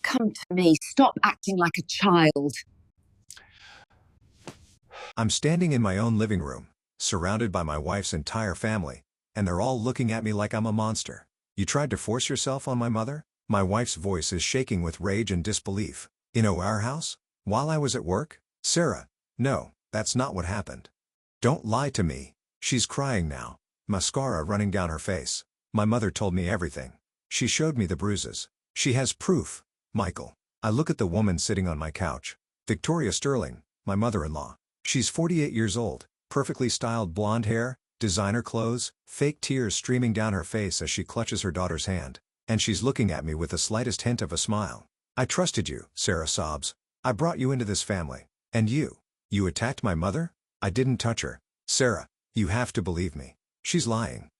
Come to me. Stop acting like a child. I'm standing in my own living room, surrounded by my wife's entire family, and they're all looking at me like I'm a monster. You tried to force yourself on my mother? My wife's voice is shaking with rage and disbelief. In our house? While I was at work? Sarah, no, that's not what happened. Don't lie to me. She's crying now, mascara running down her face. My mother told me everything. She showed me the bruises. She has proof. Michael. I look at the woman sitting on my couch. Victoria Sterling, my mother-in-law. She's 48 years old, perfectly styled blonde hair, designer clothes, fake tears streaming down her face as she clutches her daughter's hand. And she's looking at me with the slightest hint of a smile. I trusted you, Sarah sobs. I brought you into this family. And you attacked my mother? I didn't touch her. Sarah, you have to believe me. She's lying.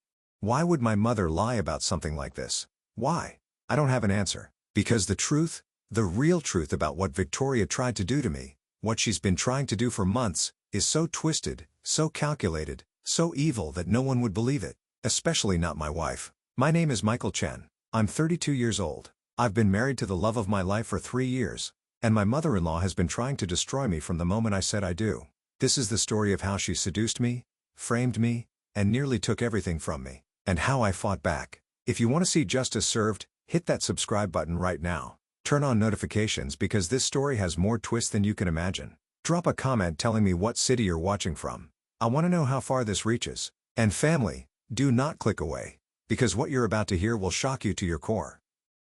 Why would my mother lie about something like this? Why? I don't have an answer. Because the truth, the real truth about what Victoria tried to do to me, what she's been trying to do for months, is so twisted, so calculated, so evil that no one would believe it, especially not my wife. My name is Michael Chen. I'm 32 years old. I've been married to the love of my life for 3 years, and my mother-in-law has been trying to destroy me from the moment I said I do. This is the story of how she seduced me, framed me, and nearly took everything from me, and how I fought back. If you want to see justice served, hit that subscribe button right now. Turn on notifications because this story has more twists than you can imagine. Drop a comment telling me what city you're watching from. I want to know how far this reaches. And family, do not click away, because what you're about to hear will shock you to your core.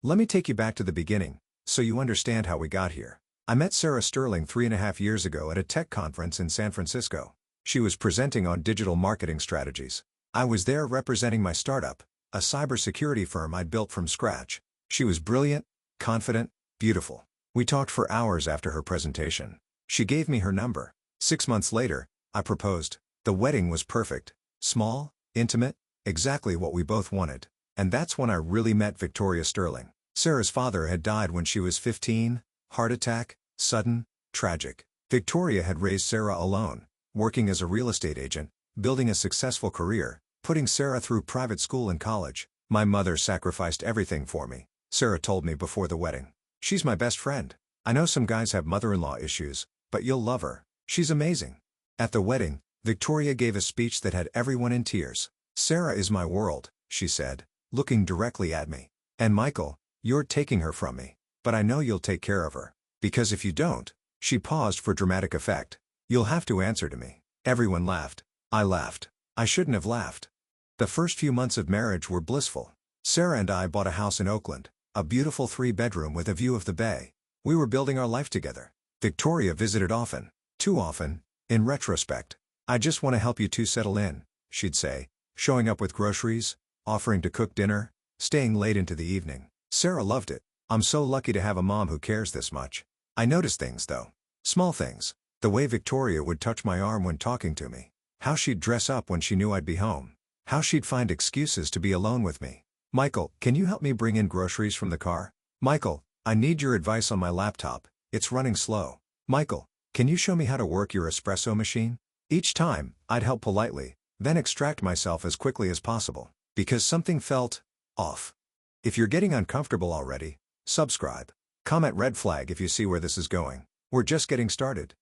Let me take you back to the beginning, so you understand how we got here. I met Sarah Sterling 3.5 years ago at a tech conference in San Francisco. She was presenting on digital marketing strategies. I was there representing my startup, a cybersecurity firm I'd built from scratch. She was brilliant, confident, beautiful. We talked for hours after her presentation. She gave me her number. 6 months later, I proposed. The wedding was perfect. Small, intimate, exactly what we both wanted. And that's when I really met Victoria Sterling. Sarah's father had died when she was 15, heart attack, sudden, tragic. Victoria had raised Sarah alone, working as a real estate agent, building a successful career, putting Sarah through private school and college. My mother sacrificed everything for me. Sarah told me before the wedding. She's my best friend. I know some guys have mother-in-law issues, but you'll love her. She's amazing. At the wedding, Victoria gave a speech that had everyone in tears. Sarah is my world, she said, looking directly at me. And Michael, you're taking her from me. But I know you'll take care of her. Because if you don't, she paused for dramatic effect. You'll have to answer to me. Everyone laughed. I laughed. I shouldn't have laughed. The first few months of marriage were blissful. Sarah and I bought a house in Oakland. A beautiful 3-bedroom with a view of the bay. We were building our life together. Victoria visited often. Too often, in retrospect. I just want to help you two settle in, she'd say, showing up with groceries, offering to cook dinner, staying late into the evening. Sarah loved it. I'm so lucky to have a mom who cares this much. I noticed things though. Small things. The way Victoria would touch my arm when talking to me. How she'd dress up when she knew I'd be home. How she'd find excuses to be alone with me. Michael, can you help me bring in groceries from the car? Michael, I need your advice on my laptop, it's running slow. Michael, can you show me how to work your espresso machine? Each time, I'd help politely, then extract myself as quickly as possible, because something felt off. If you're getting uncomfortable already, subscribe. Comment red flag if you see where this is going. We're just getting started.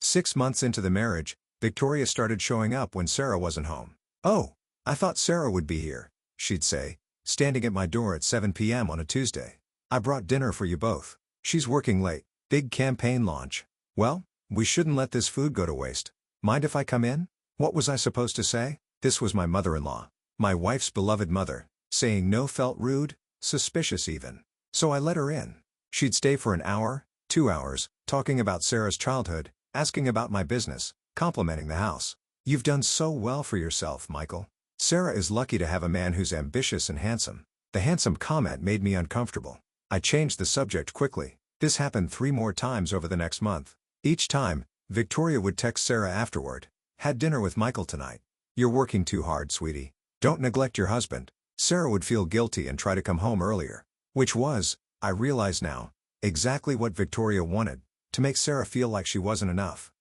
6 months into the marriage, Victoria started showing up when Sarah wasn't home. Oh, I thought Sarah would be here, she'd say, standing at my door at 7 p.m. on a Tuesday. I brought dinner for you both. She's working late. Big campaign launch. Well, we shouldn't let this food go to waste. Mind if I come in? What was I supposed to say? This was my mother-in-law, my wife's beloved mother. Saying no felt rude, suspicious even. So I let her in. She'd stay for an hour, 2 hours, talking about Sarah's childhood, asking about my business, complimenting the house. You've done so well for yourself, Michael. Sarah is lucky to have a man who's ambitious and handsome. The handsome comment made me uncomfortable. I changed the subject quickly. This happened 3 more times over the next month. Each time, Victoria would text Sarah afterward. Had dinner with Michael tonight. You're working too hard, sweetie. Don't neglect your husband. Sarah would feel guilty and try to come home earlier. Which was, I realize now, exactly what Victoria wanted, to make Sarah feel like she wasn't enough.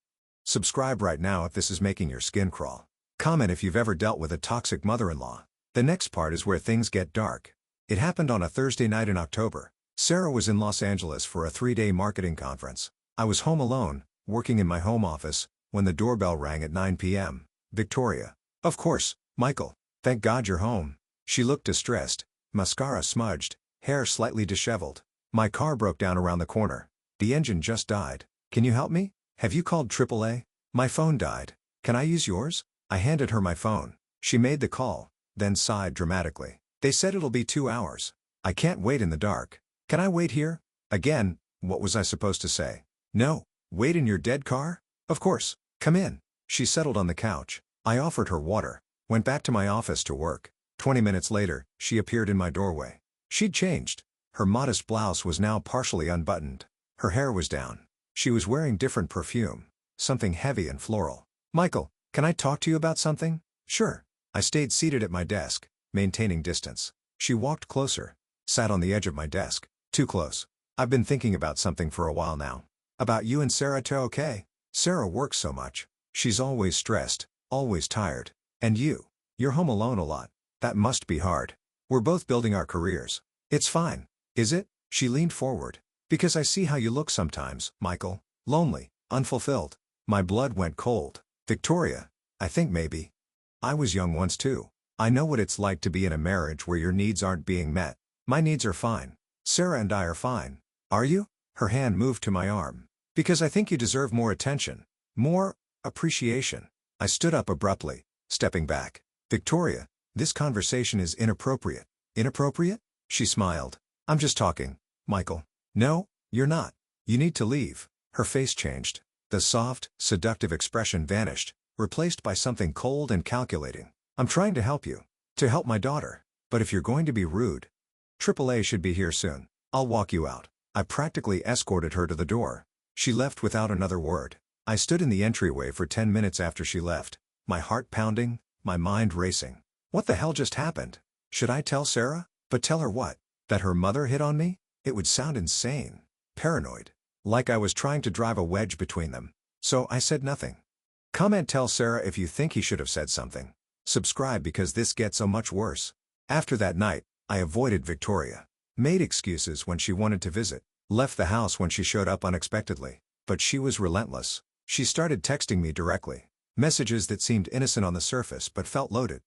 Subscribe right now if this is making your skin crawl. Comment if you've ever dealt with a toxic mother-in-law. The next part is where things get dark. It happened on a Thursday night in October. Sarah was in Los Angeles for a 3-day marketing conference. I was home alone, working in my home office, when the doorbell rang at 9 p.m. Victoria. Of course, Michael. Thank God you're home. She looked distressed, mascara smudged, hair slightly disheveled. My car broke down around the corner. The engine just died. Can you help me? Have you called AAA? My phone died. Can I use yours? I handed her my phone. She made the call, then sighed dramatically. They said it'll be 2 hours. I can't wait in the dark. Can I wait here? Again, what was I supposed to say? No. Wait in your dead car? Of course. Come in. She settled on the couch. I offered her water. Went back to my office to work. 20 minutes later, she appeared in my doorway. She'd changed. Her modest blouse was now partially unbuttoned. Her hair was down. She was wearing different perfume. Something heavy and floral. Michael, can I talk to you about something? Sure. I stayed seated at my desk, maintaining distance. She walked closer. Sat on the edge of my desk. Too close. I've been thinking about something for a while now. About you and Sarah too, okay? Sarah works so much. She's always stressed, always tired. And you're home alone a lot. That must be hard. We're both building our careers. It's fine. Is it? She leaned forward. Because I see how you look sometimes, Michael. Lonely, unfulfilled. My blood went cold. Victoria, I think maybe. I was young once too. I know what it's like to be in a marriage where your needs aren't being met. My needs are fine. Sarah and I are fine. Are you? Her hand moved to my arm. Because I think you deserve more attention. More appreciation. I stood up abruptly, stepping back. Victoria, this conversation is inappropriate. Inappropriate? She smiled. I'm just talking, Michael. No, you're not. You need to leave. Her face changed. The soft, seductive expression vanished, replaced by something cold and calculating. I'm trying to help you. To help my daughter. But if you're going to be rude, AAA should be here soon. I'll walk you out. I practically escorted her to the door. She left without another word. I stood in the entryway for 10 minutes after she left, my heart pounding, my mind racing. What the hell just happened? Should I tell Sarah? But tell her what? That her mother hit on me? It would sound insane. Paranoid. Like I was trying to drive a wedge between them. So I said nothing. Tell Sarah if you think he should have said something. Subscribe because this gets so much worse. After that night, I avoided Victoria. Made excuses when she wanted to visit. Left the house when she showed up unexpectedly. But she was relentless. She started texting me directly. Messages that seemed innocent on the surface but felt loaded.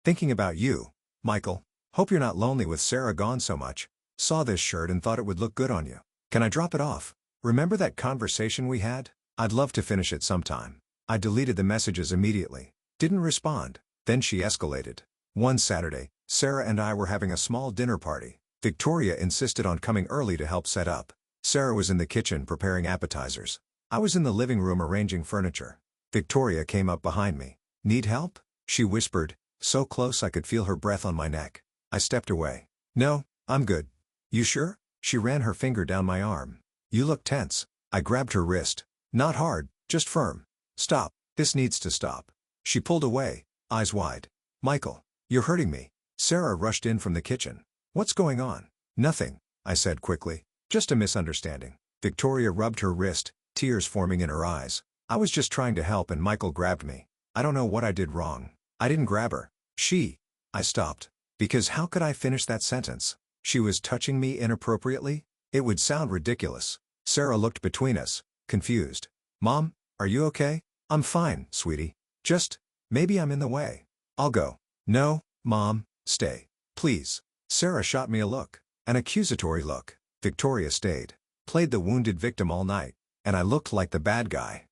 Thinking about you, Michael. Hope you're not lonely with Sarah gone so much. Saw this shirt and thought it would look good on you. Can I drop it off? Remember that conversation we had? I'd love to finish it sometime. I deleted the messages immediately. Didn't respond. Then she escalated. One Saturday, Sarah and I were having a small dinner party. Victoria insisted on coming early to help set up. Sarah was in the kitchen preparing appetizers. I was in the living room arranging furniture. Victoria came up behind me. Need help? She whispered, so close I could feel her breath on my neck. I stepped away. No, I'm good. You sure? She ran her finger down my arm. You look tense. I grabbed her wrist. Not hard, just firm. Stop. This needs to stop. She pulled away, eyes wide. Michael, you're hurting me. Sarah rushed in from the kitchen. What's going on? Nothing, I said quickly. Just a misunderstanding. Victoria rubbed her wrist, tears forming in her eyes. I was just trying to help and Michael grabbed me. I don't know what I did wrong. I didn't grab her. I stopped. Because how could I finish that sentence? She was touching me inappropriately? It would sound ridiculous. Sarah looked between us, confused. Mom, are you okay? I'm fine, sweetie. Maybe I'm in the way. I'll go. No, Mom, stay. Please. Sarah shot me a look. An accusatory look. Victoria stayed. Played the wounded victim all night. And I looked like the bad guy.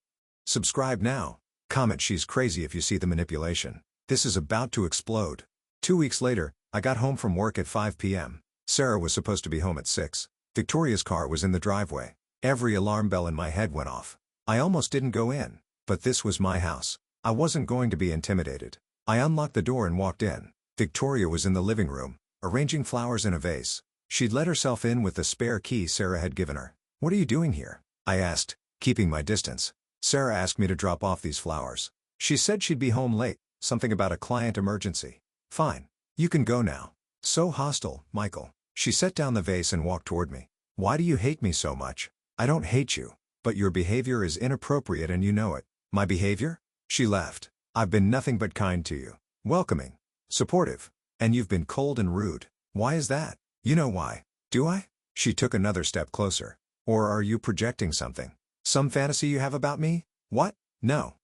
Subscribe now. Comment she's crazy if you see the manipulation. This is about to explode. 2 weeks later, I got home from work at 5 p.m. Sarah was supposed to be home at 6. Victoria's car was in the driveway. Every alarm bell in my head went off. I almost didn't go in. But this was my house. I wasn't going to be intimidated. I unlocked the door and walked in. Victoria was in the living room, arranging flowers in a vase. She'd let herself in with the spare key Sarah had given her. What are you doing here? I asked, keeping my distance. Sarah asked me to drop off these flowers. She said she'd be home late, something about a client emergency. Fine. You can go now. So hostile, Michael. She set down the vase and walked toward me. Why do you hate me so much? I don't hate you. But your behavior is inappropriate and you know it. My behavior? She laughed. I've been nothing but kind to you. Welcoming. Supportive. And you've been cold and rude. Why is that? You know why. Do I? She took another step closer. Or are you projecting something? Some fantasy you have about me? What? No.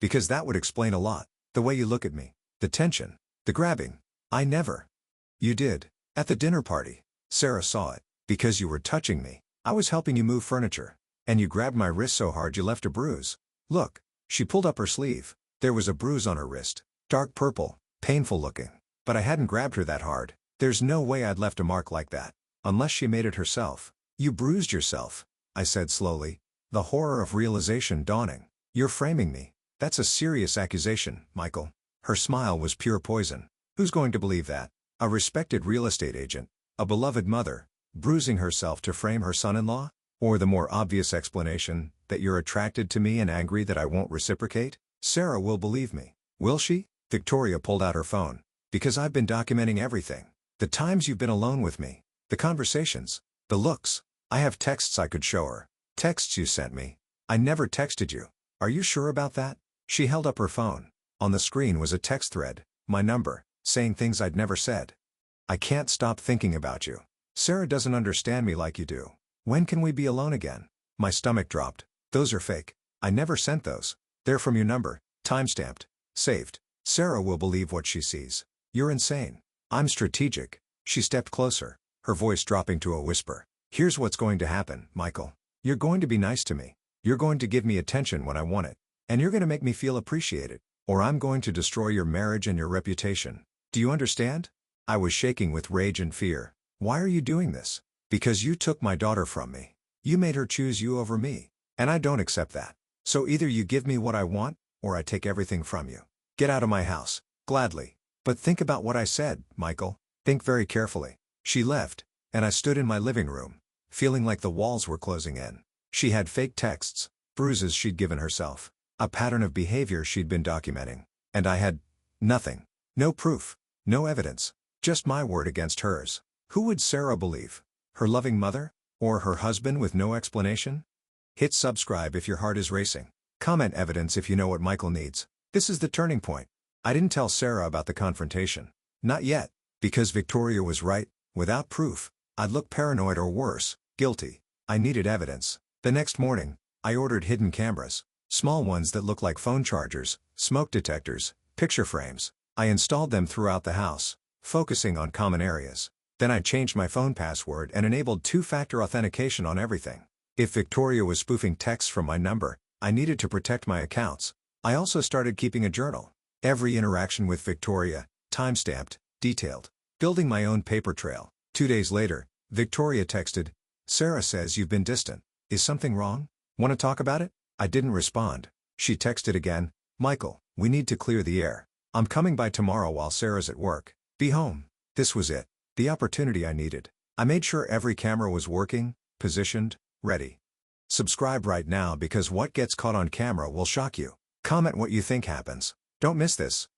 Because that would explain a lot. The way you look at me. The tension. The grabbing. I never. You did. At the dinner party. Sarah saw it. Because you were touching me. I was helping you move furniture. And you grabbed my wrist so hard you left a bruise. Look. She pulled up her sleeve. There was a bruise on her wrist. Dark purple. Painful looking. But I hadn't grabbed her that hard. There's no way I'd left a mark like that. Unless she made it herself. You bruised yourself, I said slowly. The horror of realization dawning. You're framing me. That's a serious accusation, Michael. Her smile was pure poison. Who's going to believe that? A respected real estate agent, a beloved mother, bruising herself to frame her son-in-law? Or the more obvious explanation, that you're attracted to me and angry that I won't reciprocate? Sarah will believe me. Will she? Victoria pulled out her phone. Because I've been documenting everything. The times you've been alone with me. The conversations. The looks. I have texts I could show her. Texts you sent me. I never texted you. Are you sure about that? She held up her phone. On the screen was a text thread. My number. Saying things I'd never said. I can't stop thinking about you. Sarah doesn't understand me like you do. When can we be alone again? My stomach dropped. Those are fake. I never sent those. They're from your number. Timestamped. Saved. Sarah will believe what she sees. You're insane. I'm strategic. She stepped closer, her voice dropping to a whisper. Here's what's going to happen, Michael. You're going to be nice to me. You're going to give me attention when I want it. And you're going to make me feel appreciated. Or I'm going to destroy your marriage and your reputation. Do you understand? I was shaking with rage and fear. Why are you doing this? Because you took my daughter from me. You made her choose you over me. And I don't accept that. So either you give me what I want, or I take everything from you. Get out of my house. Gladly. But think about what I said, Michael. Think very carefully. She left, and I stood in my living room, feeling like the walls were closing in. She had fake texts, bruises she'd given herself, a pattern of behavior she'd been documenting. And I had nothing. No proof. No evidence. Just my word against hers. Who would Sarah believe? Her loving mother? Or her husband with no explanation? Hit subscribe if your heart is racing. Comment evidence if you know what Michael needs. This is the turning point. I didn't tell Sarah about the confrontation. Not yet. Because Victoria was right. Without proof, I'd look paranoid or worse, guilty. I needed evidence. The next morning, I ordered hidden cameras. Small ones that look like phone chargers, smoke detectors, picture frames. I installed them throughout the house, focusing on common areas. Then I changed my phone password and enabled two-factor authentication on everything. If Victoria was spoofing texts from my number, I needed to protect my accounts. I also started keeping a journal. Every interaction with Victoria, timestamped, detailed. Building my own paper trail. 2 days later, Victoria texted, Sarah says you've been distant. Is something wrong? Want to talk about it? I didn't respond. She texted again, Michael, we need to clear the air. I'm coming by tomorrow while Sarah's at work. Be home. This was it. The opportunity I needed. I made sure every camera was working, positioned, ready. Subscribe right now because what gets caught on camera will shock you. Comment what you think happens. Don't miss this.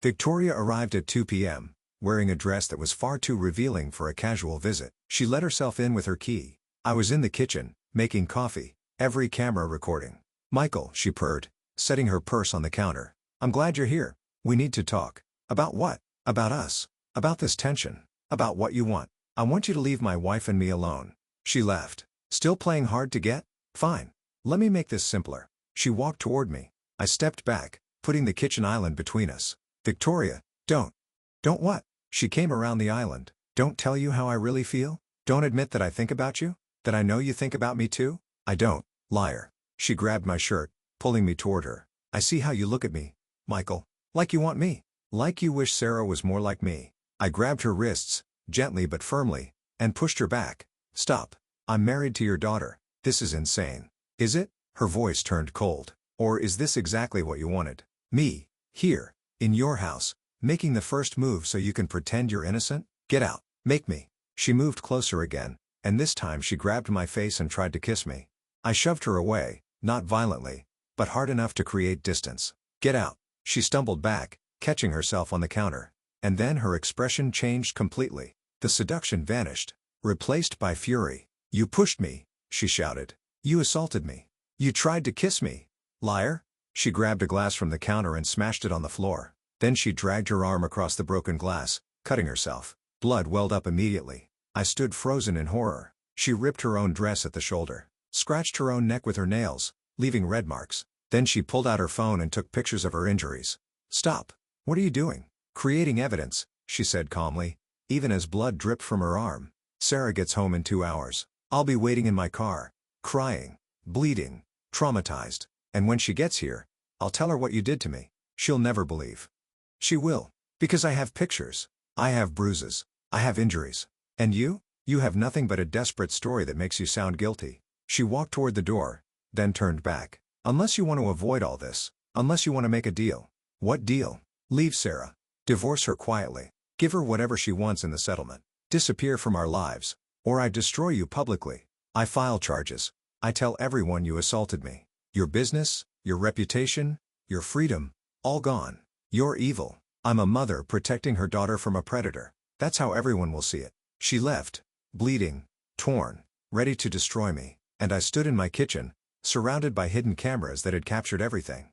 Victoria arrived at 2 p.m., wearing a dress that was far too revealing for a casual visit. She let herself in with her key. I was in the kitchen, making coffee, every camera recording. Michael, she purred, setting her purse on the counter. I'm glad you're here. We need to talk. About what? About us. About this tension. About what you want. I want you to leave my wife and me alone. She laughed. Still playing hard to get? Fine. Let me make this simpler. She walked toward me. I stepped back, putting the kitchen island between us. Victoria, don't. Don't what? She came around the island. Don't tell you how I really feel? Don't admit that I think about you? That I know you think about me too? I don't, liar. She grabbed my shirt, pulling me toward her. I see how you look at me, Michael. Like you want me. Like you wish Sarah was more like me. I grabbed her wrists, gently but firmly, and pushed her back. Stop. I'm married to your daughter. This is insane. Is it? Her voice turned cold. Or is this exactly what you wanted? Me, here, in your house, making the first move so you can pretend you're innocent? Get out. Make me. She moved closer again, and this time she grabbed my face and tried to kiss me. I shoved her away, not violently, but hard enough to create distance. Get out. She stumbled back, catching herself on the counter. And then her expression changed completely. The seduction vanished, replaced by fury. You pushed me, she shouted. You assaulted me. You tried to kiss me. Liar. She grabbed a glass from the counter and smashed it on the floor. Then she dragged her arm across the broken glass, cutting herself. Blood welled up immediately. I stood frozen in horror. She ripped her own dress at the shoulder, scratched her own neck with her nails, leaving red marks. Then she pulled out her phone and took pictures of her injuries. Stop. What are you doing? Creating evidence, she said calmly, even as blood dripped from her arm. Sarah gets home in 2 hours. I'll be waiting in my car, crying, bleeding, traumatized. And when she gets here, I'll tell her what you did to me. She'll never believe. She will. Because I have pictures. I have bruises. I have injuries. And you? You have nothing but a desperate story that makes you sound guilty. She walked toward the door, then turned back. Unless you want to avoid all this. Unless you want to make a deal. What deal? Leave Sarah. Divorce her quietly. Give her whatever she wants in the settlement. Disappear from our lives. Or I destroy you publicly. I file charges. I tell everyone you assaulted me. Your business, your reputation, your freedom, all gone. You're evil. I'm a mother protecting her daughter from a predator. That's how everyone will see it. She left, bleeding, torn, ready to destroy me, and I stood in my kitchen, surrounded by hidden cameras that had captured everything.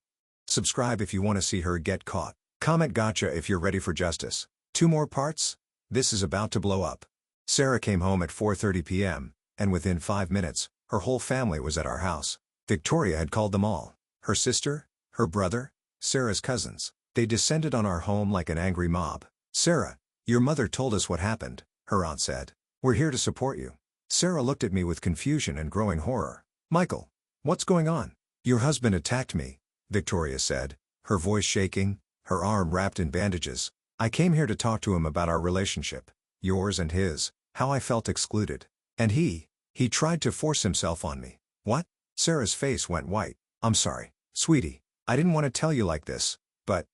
Subscribe if you want to see her get caught. Comment gotcha if you're ready for justice. 2 more parts? This is about to blow up. Sarah came home at 4:30 p.m., and within 5 minutes, her whole family was at our house. Victoria had called them all. Her sister, her brother, Sarah's cousins. They descended on our home like an angry mob. Sarah, your mother told us what happened, her aunt said. We're here to support you. Sarah looked at me with confusion and growing horror. Michael, what's going on? Your husband attacked me, Victoria said, her voice shaking, her arm wrapped in bandages. I came here to talk to him about our relationship, yours and his, how I felt excluded. And he tried to force himself on me. What? Sarah's face went white. I'm sorry, sweetie. I didn't want to tell you like this, but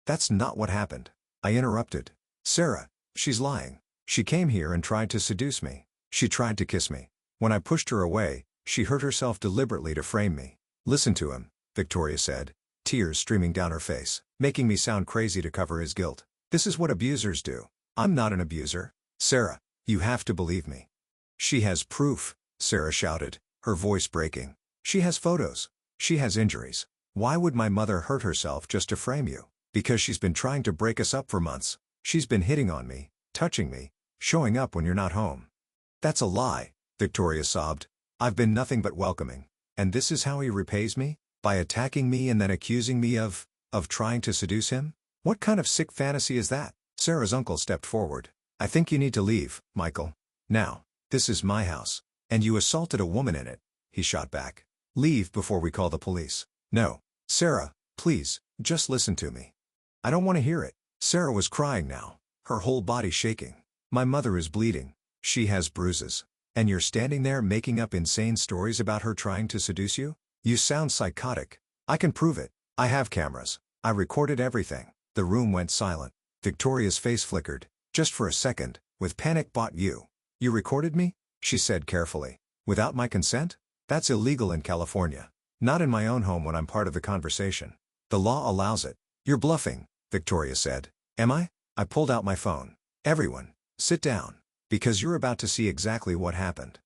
that's not what happened. I interrupted. Sarah, she's lying. She came here and tried to seduce me. She tried to kiss me. When I pushed her away, she hurt herself deliberately to frame me. Listen to him, Victoria said, tears streaming down her face, making me sound crazy to cover his guilt. This is what abusers do. I'm not an abuser. Sarah, you have to believe me. She has proof, Sarah shouted, her voice breaking. She has photos. She has injuries. Why would my mother hurt herself just to frame you? Because she's been trying to break us up for months. She's been hitting on me, touching me, showing up when you're not home. That's a lie, Victoria sobbed. I've been nothing but welcoming. And this is how he repays me? By attacking me and then accusing me of trying to seduce him? What kind of sick fantasy is that? Sarah's uncle stepped forward. I think you need to leave, Michael. Now, this is my house. And you assaulted a woman in it, he shot back. Leave before we call the police. No. Sarah, please, just listen to me. I don't want to hear it. Sarah was crying now, her whole body shaking. My mother is bleeding. She has bruises. And you're standing there making up insane stories about her trying to seduce you? You sound psychotic. I can prove it. I have cameras. I recorded everything. The room went silent. Victoria's face flickered. Just for a second, with panic. Bought you. You recorded me? She said carefully. Without my consent? That's illegal in California. Not in my own home when I'm part of the conversation. The law allows it. You're bluffing, Victoria said. Am I? I pulled out my phone. Everyone, sit down. Because you're about to see exactly what happened.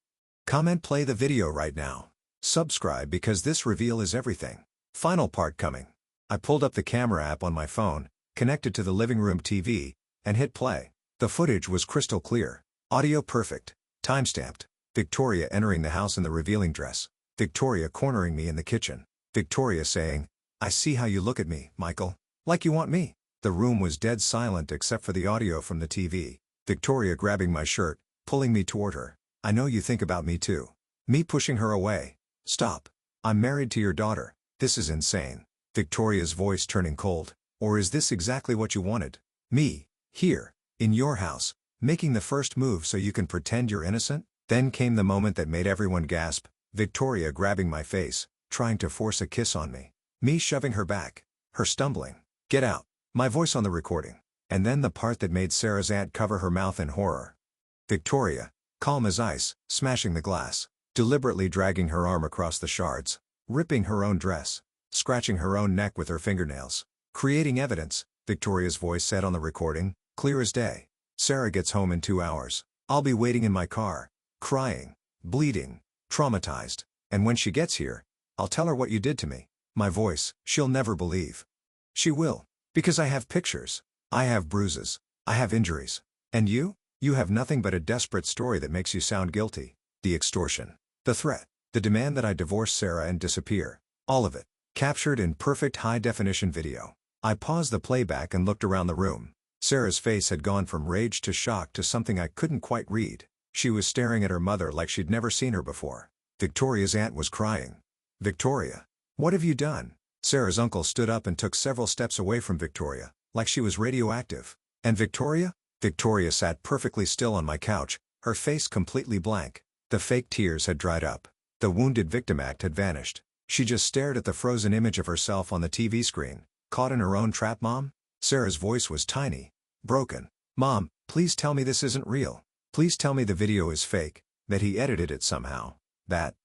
Comment play the video right now. Subscribe because this reveal is everything. Final part coming. I pulled up the camera app on my phone, connected to the living room TV, and hit play. The footage was crystal clear. Audio perfect. Timestamped. Victoria entering the house in the revealing dress. Victoria cornering me in the kitchen. Victoria saying, I see how you look at me, Michael. Like you want me. The room was dead silent except for the audio from the TV. Victoria grabbing my shirt, pulling me toward her. I know you think about me too. Me pushing her away. Stop. I'm married to your daughter. This is insane. Victoria's voice turning cold. Or is this exactly what you wanted? Me, here, in your house, making the first move so you can pretend you're innocent? Then came the moment that made everyone gasp. Victoria grabbing my face, trying to force a kiss on me. Me shoving her back. Her stumbling. Get out. My voice on the recording. And then the part that made Sarah's aunt cover her mouth in horror. Victoria, calm as ice, smashing the glass, deliberately dragging her arm across the shards, ripping her own dress, scratching her own neck with her fingernails. Creating evidence, Victoria's voice said on the recording, clear as day. Sarah gets home in 2 hours. I'll be waiting in my car, crying, bleeding, traumatized. And when she gets here, I'll tell her what you did to me. My voice, she'll never believe. She will. Because I have pictures. I have bruises. I have injuries. And you? You have nothing but a desperate story that makes you sound guilty. The extortion. The threat. The demand that I divorce Sarah and disappear. All of it. Captured in perfect high-definition video. I paused the playback and looked around the room. Sarah's face had gone from rage to shock to something I couldn't quite read. She was staring at her mother like she'd never seen her before. Victoria's aunt was crying. "Victoria, what have you done?" Sarah's uncle stood up and took several steps away from Victoria, like she was radioactive. And Victoria? Victoria sat perfectly still on my couch, her face completely blank. The fake tears had dried up. The wounded victim act had vanished. She just stared at the frozen image of herself on the TV screen. Caught in her own trap, Mom? Sarah's voice was tiny. Broken. "Mom, please tell me this isn't real. Please tell me the video is fake, that he edited it somehow. That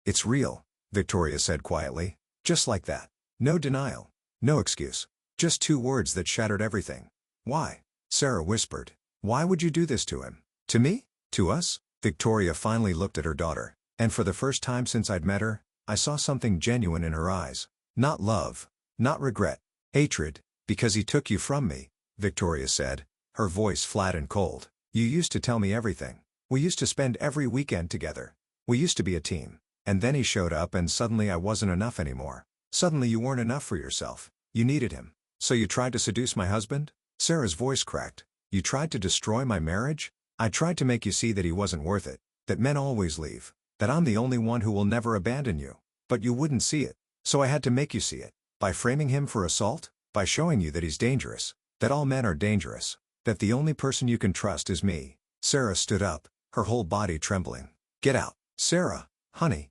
it's real," Victoria said quietly. Just like that. No denial. No excuse. Just 2 words that shattered everything. "Why?" Sarah whispered. "Why would you do this to him? To me? To us?" Victoria finally looked at her daughter, and for the first time since I'd met her, I saw something genuine in her eyes. Not love. Not regret. Hatred. "Because he took you from me," Victoria said, her voice flat and cold. "You used to tell me everything. We used to spend every weekend together. We used to be a team. And then he showed up and suddenly I wasn't enough anymore. Suddenly you weren't enough for yourself. You needed him. So you tried to seduce my husband?" Sarah's voice cracked. "You tried to destroy my marriage? I tried to make you see that he wasn't worth it. That men always leave. That I'm the only one who will never abandon you. But you wouldn't see it. So I had to make you see it. By framing him for assault? By showing you that he's dangerous. That all men are dangerous. That the only person you can trust is me." Sarah stood up, her whole body trembling. "Get out. Sarah, honey.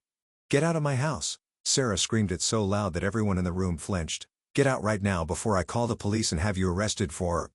Get out of my house." Sarah screamed it so loud that everyone in the room flinched. "Get out right now before I call the police and have you arrested for...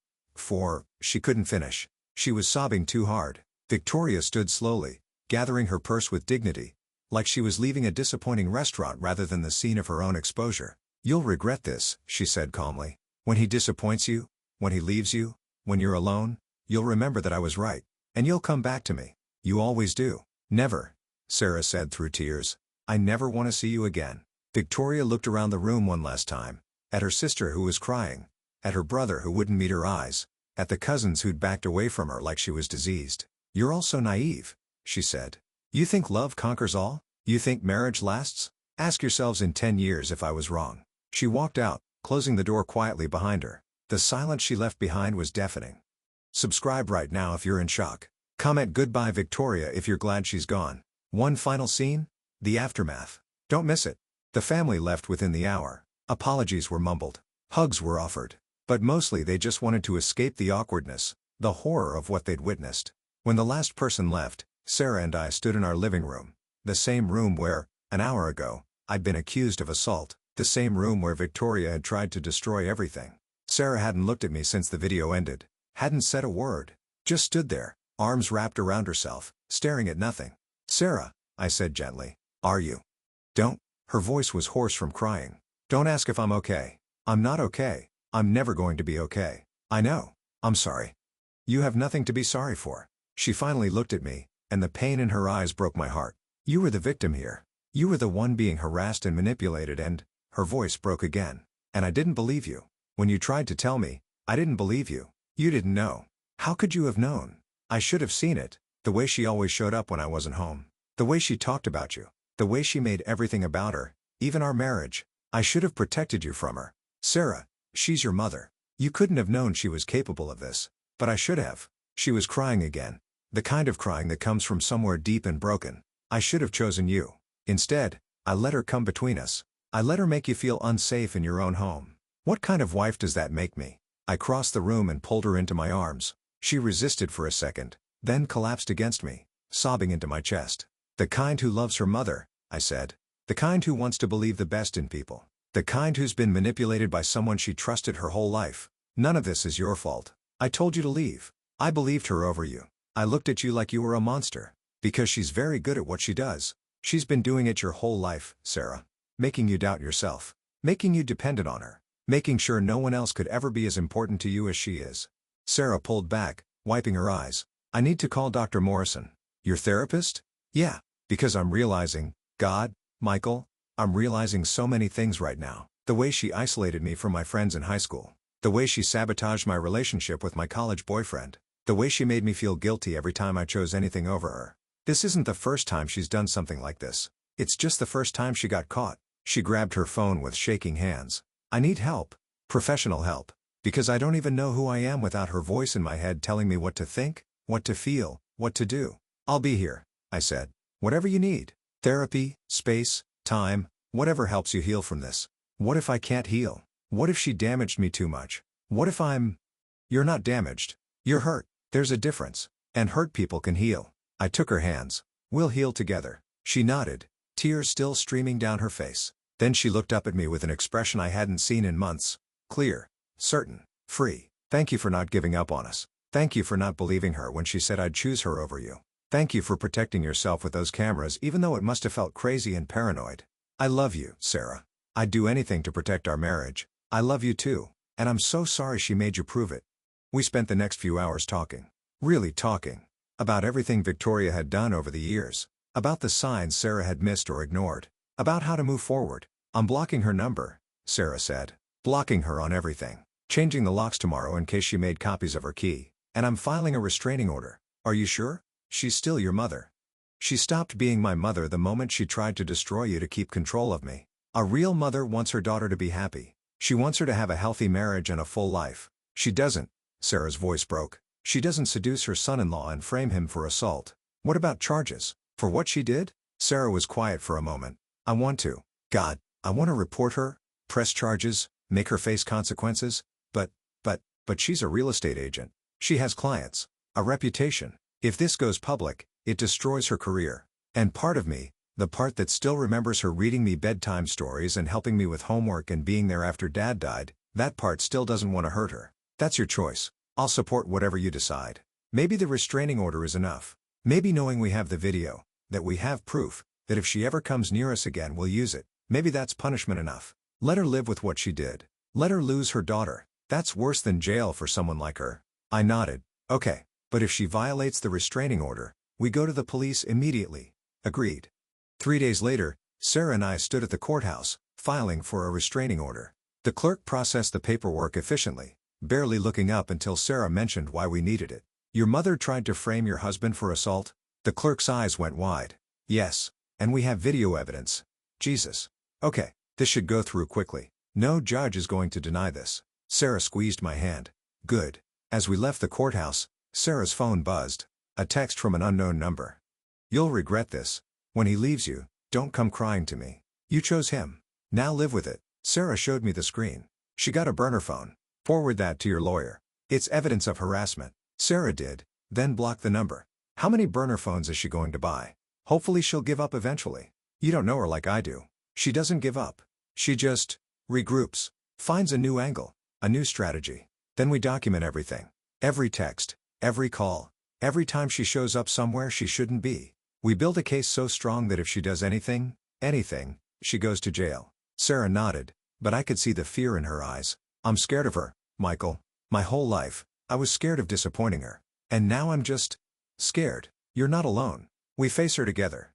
She couldn't finish. She was sobbing too hard. Victoria stood slowly, gathering her purse with dignity, like she was leaving a disappointing restaurant rather than the scene of her own exposure. "You'll regret this," she said calmly. "When he disappoints you, when he leaves you, when you're alone, you'll remember that I was right. And you'll come back to me. You always do." "Never," Sarah said through tears. "I never want to see you again." Victoria looked around the room one last time. At her sister who was crying. At her brother who wouldn't meet her eyes. At the cousins who'd backed away from her like she was diseased. "You're all so naive," she said. "You think love conquers all? You think marriage lasts? Ask yourselves in 10 years if I was wrong." She walked out, closing the door quietly behind her. The silence she left behind was deafening. Subscribe right now if you're in shock. Comment "Goodbye Victoria" if you're glad she's gone. One final scene? The aftermath. Don't miss it. The family left within the hour. Apologies were mumbled. Hugs were offered. But mostly they just wanted to escape the awkwardness, the horror of what they'd witnessed. When the last person left, Sarah and I stood in our living room. The same room where, an hour ago, I'd been accused of assault. The same room where Victoria had tried to destroy everything. Sarah hadn't looked at me since the video ended. Hadn't said a word. Just stood there, arms wrapped around herself, staring at nothing. "Sarah," I said gently. "Are you?" "Don't." Her voice was hoarse from crying. "Don't ask if I'm okay. I'm not okay. I'm never going to be okay. I know. I'm sorry." "You have nothing to be sorry for." She finally looked at me, and the pain in her eyes broke my heart. "You were the victim here. You were the one being harassed and manipulated and..." Her voice broke again. "And I didn't believe you. When you tried to tell me, I didn't believe you. You didn't know. How could you have known? I should have seen it. The way she always showed up when I wasn't home. The way she talked about you. The way she made everything about her, even our marriage. I should have protected you from her. Sarah, she's your mother. You couldn't have known she was capable of this. But I should have." She was crying again. The kind of crying that comes from somewhere deep and broken. "I should have chosen you. Instead, I let her come between us. I let her make you feel unsafe in your own home. What kind of wife does that make me?" I crossed the room and pulled her into my arms. She resisted for a second, then collapsed against me, sobbing into my chest. "The kind who loves her mother," I said. "The kind who wants to believe the best in people. The kind who's been manipulated by someone she trusted her whole life. None of this is your fault. I told you to leave. I believed her over you. I looked at you like you were a monster. Because she's very good at what she does. She's been doing it your whole life, Sarah. Making you doubt yourself. Making you dependent on her. Making sure no one else could ever be as important to you as she is." Sarah pulled back, wiping her eyes. "I need to call Dr. Morrison." "Your therapist?" "Yeah. Because I'm realizing, God, Michael, I'm realizing so many things right now. The way she isolated me from my friends in high school. The way she sabotaged my relationship with my college boyfriend. The way she made me feel guilty every time I chose anything over her. This isn't the first time she's done something like this. It's just the first time she got caught. She grabbed her phone with shaking hands. I need help. Professional help. Because I don't even know who I am without her voice in my head telling me what to think, what to feel, what to do. I'll be here, I said. Whatever you need. Therapy, space, time, whatever helps you heal from this. What if I can't heal? What if she damaged me too much? What if I'm... You're not damaged. You're hurt. There's a difference. And hurt people can heal. I took her hands. We'll heal together. She nodded, tears still streaming down her face. Then she looked up at me with an expression I hadn't seen in months. Clear, certain, free. Thank you for not giving up on us. Thank you for not believing her when she said I'd choose her over you. Thank you for protecting yourself with those cameras even though it must have felt crazy and paranoid. I love you, Sarah. I'd do anything to protect our marriage. I love you too, and I'm so sorry she made you prove it. We spent the next few hours talking. Really talking. About everything Victoria had done over the years. About the signs Sarah had missed or ignored. About how to move forward. I'm blocking her number, Sarah said. Blocking her on everything. Changing the locks tomorrow in case she made copies of her key. And I'm filing a restraining order. Are you sure? She's still your mother. She stopped being my mother the moment she tried to destroy you to keep control of me. A real mother wants her daughter to be happy. She wants her to have a healthy marriage and a full life. She doesn't. Sarah's voice broke. She doesn't seduce her son-in-law and frame him for assault. What about charges? For what she did? Sarah was quiet for a moment. I want to. God, I want to report her, press charges, make her face consequences, but she's a real estate agent. She has clients, a reputation. If this goes public, it destroys her career. And part of me, the part that still remembers her reading me bedtime stories and helping me with homework and being there after Dad died, that part still doesn't want to hurt her. That's your choice. I'll support whatever you decide. Maybe the restraining order is enough. Maybe knowing we have the video, that we have proof, that if she ever comes near us again we'll use it. Maybe that's punishment enough. Let her live with what she did. Let her lose her daughter. That's worse than jail for someone like her. I nodded. Okay, but if she violates the restraining order, we go to the police immediately. Agreed. 3 days later, Sarah and I stood at the courthouse, filing for a restraining order. The clerk processed the paperwork efficiently, barely looking up until Sarah mentioned why we needed it. Your mother tried to frame your husband for assault? The clerk's eyes went wide. Yes, and we have video evidence. Jesus. Okay, this should go through quickly. No judge is going to deny this. Sarah squeezed my hand. Good. As we left the courthouse, Sarah's phone buzzed. A text from an unknown number. You'll regret this. When he leaves you, don't come crying to me. You chose him. Now live with it. Sarah showed me the screen. She got a burner phone. Forward that to your lawyer. It's evidence of harassment. Sarah did, then blocked the number. How many burner phones is she going to buy? Hopefully she'll give up eventually. You don't know her like I do. She doesn't give up. She just regroups, finds a new angle, a new strategy. Then we document everything. Every text, every call, every time she shows up somewhere she shouldn't be. We build a case so strong that if she does anything, she goes to jail. Sarah nodded, but I could see the fear in her eyes. I'm scared of her, Michael. My whole life, I was scared of disappointing her. And now I'm just scared. You're not alone. We face her together.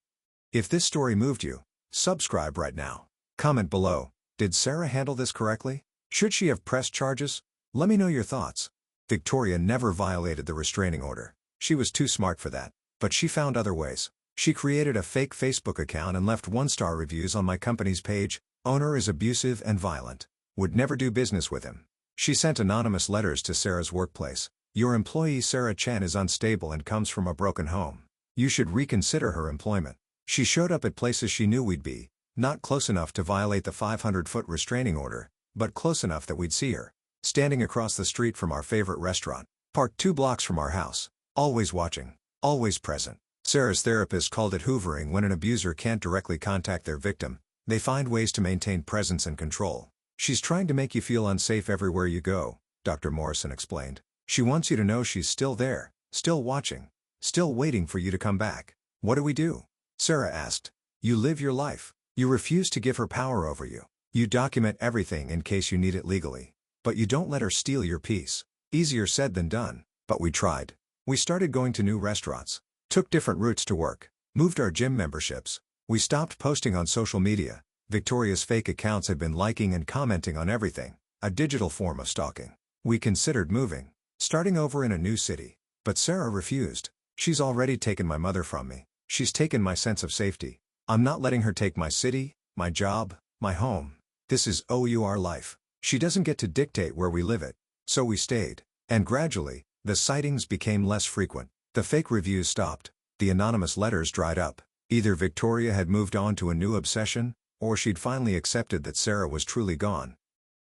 If this story moved you, subscribe right now. Comment below. Did Sarah handle this correctly? Should she have pressed charges? Let me know your thoughts. Victoria never violated the restraining order. She was too smart for that. But she found other ways. She created a fake Facebook account and left 1-star reviews on my company's page. Owner is abusive and violent. Would never do business with him. She sent anonymous letters to Sarah's workplace. Your employee Sarah Chen is unstable and comes from a broken home. You should reconsider her employment. She showed up at places she knew we'd be, not close enough to violate the 500-foot restraining order, but close enough that we'd see her. Standing across the street from our favorite restaurant, parked 2 blocks from our house. Always watching, always present. Sarah's therapist called it hoovering when an abuser can't directly contact their victim. They find ways to maintain presence and control. She's trying to make you feel unsafe everywhere you go, Dr. Morrison explained. She wants you to know she's still there, still watching, still waiting for you to come back. What do we do? Sarah asked. You live your life. You refuse to give her power over you. You document everything in case you need it legally. But you don't let her steal your peace. Easier said than done, but we tried. We started going to new restaurants, took different routes to work, moved our gym memberships. We stopped posting on social media. Victoria's fake accounts had been liking and commenting on everything, a digital form of stalking. We considered moving, starting over in a new city. But Sarah refused. She's already taken my mother from me. She's taken my sense of safety. I'm not letting her take my city, my job, my home. This is our life. She doesn't get to dictate where we live it. So we stayed. And gradually, the sightings became less frequent. The fake reviews stopped. The anonymous letters dried up. Either Victoria had moved on to a new obsession, or she'd finally accepted that Sarah was truly gone.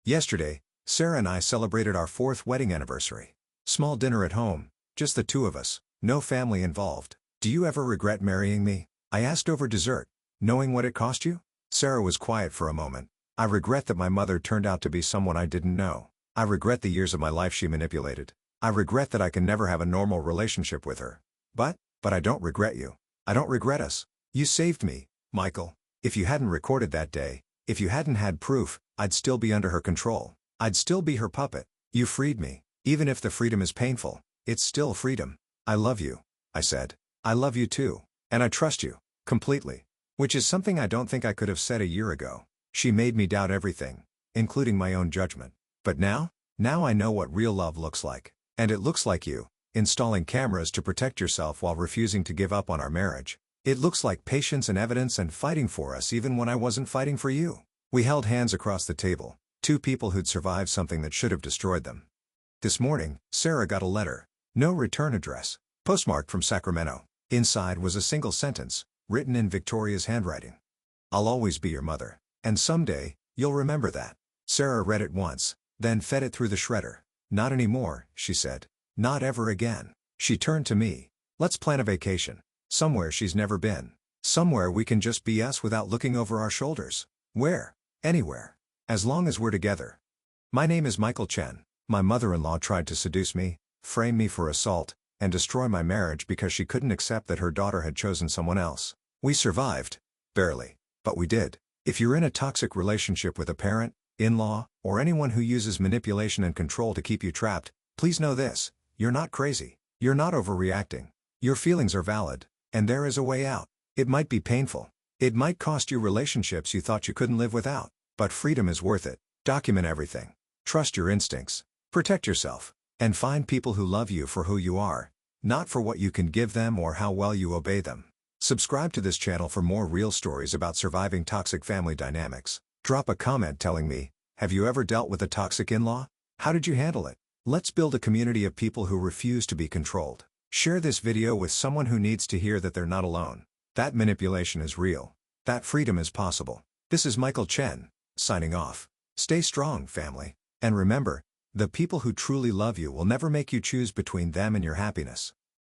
Yesterday, Sarah and I celebrated our 4th wedding anniversary. Small dinner at home, just the two of us, no family involved. Do you ever regret marrying me? I asked over dessert, knowing what it cost you? Sarah was quiet for a moment. I regret that my mother turned out to be someone I didn't know. I regret the years of my life she manipulated. I regret that I can never have a normal relationship with her. But I don't regret you. I don't regret us. You saved me, Michael. If you hadn't recorded that day, if you hadn't had proof, I'd still be under her control. I'd still be her puppet. You freed me. Even if the freedom is painful, it's still freedom. I love you, I said. I love you too. And I trust you. Completely. Which is something I don't think I could have said a year ago. She made me doubt everything, including my own judgment. But now I know what real love looks like. And it looks like you, installing cameras to protect yourself while refusing to give up on our marriage. It looks like patience and evidence and fighting for us even when I wasn't fighting for you. We held hands across the table, two people who'd survived something that should have destroyed them. This morning, Sarah got a letter. No return address. Postmarked from Sacramento. Inside was a single sentence, written in Victoria's handwriting. I'll always be your mother. And someday, you'll remember that. Sarah read it once, then fed it through the shredder. Not anymore, she said. Not ever again. She turned to me. Let's plan a vacation. Somewhere she's never been. Somewhere we can just be us without looking over our shoulders. Where? Anywhere. As long as we're together. My name is Michael Chen. My mother-in-law tried to seduce me, frame me for assault, and destroy my marriage because she couldn't accept that her daughter had chosen someone else. We survived. Barely. But we did. If you're in a toxic relationship with a parent, in-law, or anyone who uses manipulation and control to keep you trapped, please know this: you're not crazy. You're not overreacting. Your feelings are valid, and there is a way out. It might be painful. It might cost you relationships you thought you couldn't live without. But freedom is worth it. Document everything. Trust your instincts. Protect yourself. And find people who love you for who you are, not for what you can give them or how well you obey them. Subscribe to this channel for more real stories about surviving toxic family dynamics. Drop a comment telling me, have you ever dealt with a toxic in-law? How did you handle it? Let's build a community of people who refuse to be controlled. Share this video with someone who needs to hear that they're not alone. That manipulation is real. That freedom is possible. This is Michael Chen, signing off. Stay strong, family. And remember, the people who truly love you will never make you choose between them and your happiness.